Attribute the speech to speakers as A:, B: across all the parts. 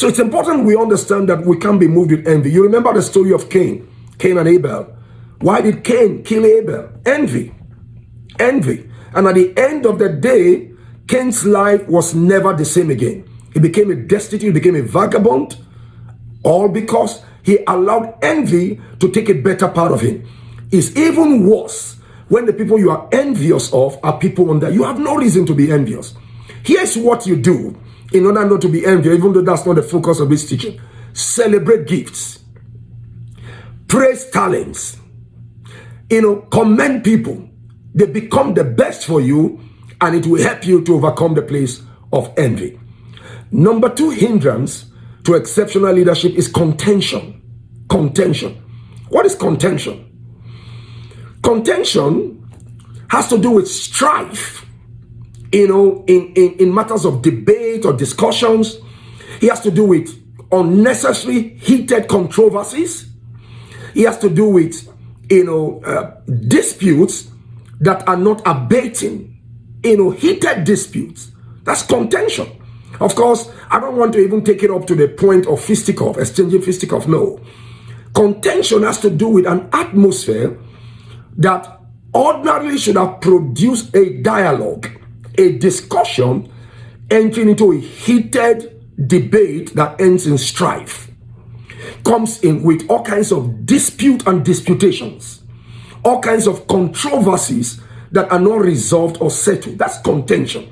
A: So it's important we understand that we can't be moved with envy. You remember the story of Cain and Abel. Why did Cain kill Abel? Envy. And at the end of the day, Cain's life was never the same again. He became a destitute, he became a vagabond, all because he allowed envy to take a better part of him. It's even worse when the people you are envious of are people under. You have no reason to be envious. Here's what you do in order not to be envious, even though that's not the focus of this teaching. Celebrate gifts. Praise talents. Commend people. They become the best for you, and it will help you to overcome the place of envy. Number 2 hindrance to exceptional leadership is contention. Contention. What is contention? Contention has to do with strife, in matters of debate or discussions. It has to do with unnecessary heated controversies. It has to do with, disputes that are not abating, heated disputes. That's contention. Of course, I don't want to even take it up to the point of fisticuff, exchanging fisticuff. No. Contention has to do with an atmosphere that ordinarily should have produced a dialogue, a discussion, entering into a heated debate that ends in strife. Comes in with all kinds of dispute and disputations, all kinds of controversies that are not resolved or settled. That's contention.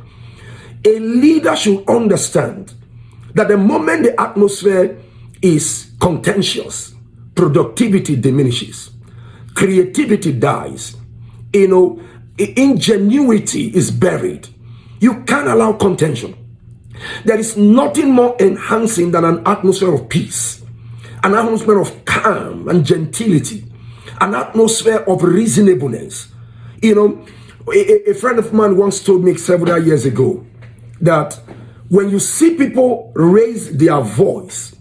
A: A leader should understand that the moment the atmosphere is contentious, productivity diminishes, creativity dies, ingenuity is buried. You can't allow contention. There is nothing more enhancing than an atmosphere of peace, an atmosphere of calm and gentility, an atmosphere of reasonableness. A friend of mine once told me several years ago that when you see people raise their voice,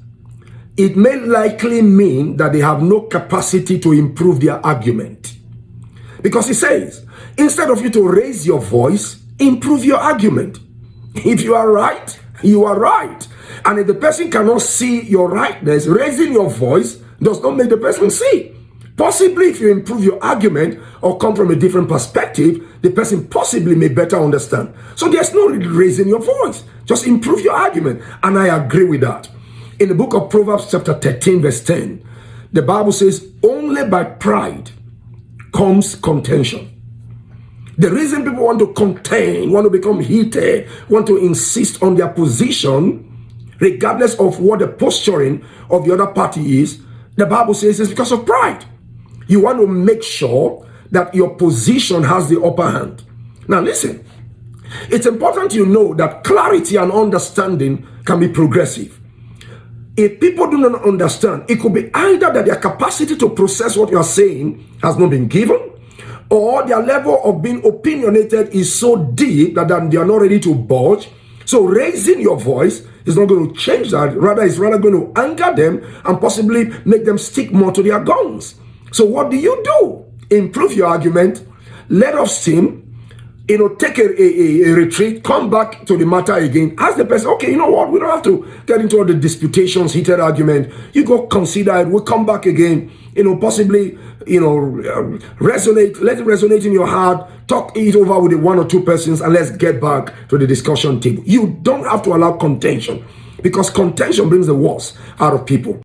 A: it may likely mean that they have no capacity to improve their argument. Because he says, instead of you to raise your voice, improve your argument. If you are right, you are right. And if the person cannot see your rightness, raising your voice does not make the person see. Possibly if you improve your argument or come from a different perspective, the person possibly may better understand. So there's no raising your voice. Just improve your argument. And I agree with that. In the book of Proverbs chapter 13 verse 10, the Bible says, only by pride comes contention. The reason people want to contend, want to become heated, want to insist on their position, regardless of what the posturing of the other party is, the Bible says it's because of pride. You want to make sure that your position has the upper hand. Now listen, it's important you know that clarity and understanding can be progressive. If people do not understand, it could be either that their capacity to process what you are saying has not been given, or their level of being opinionated is so deep that they are not ready to budge. So raising your voice is not going to change that. Rather, it's rather going to anger them and possibly make them stick more to their guns. So what do? Improve your argument, let off steam, take a retreat, come back to the matter again, ask the person, okay, you know what, we don't have to get into all the disputations, heated argument, you go consider it, we'll come back again, possibly, resonate, let it resonate in your heart, talk it over with the 1 or 2 persons, and let's get back to the discussion table. You don't have to allow contention, because contention brings the worst out of people.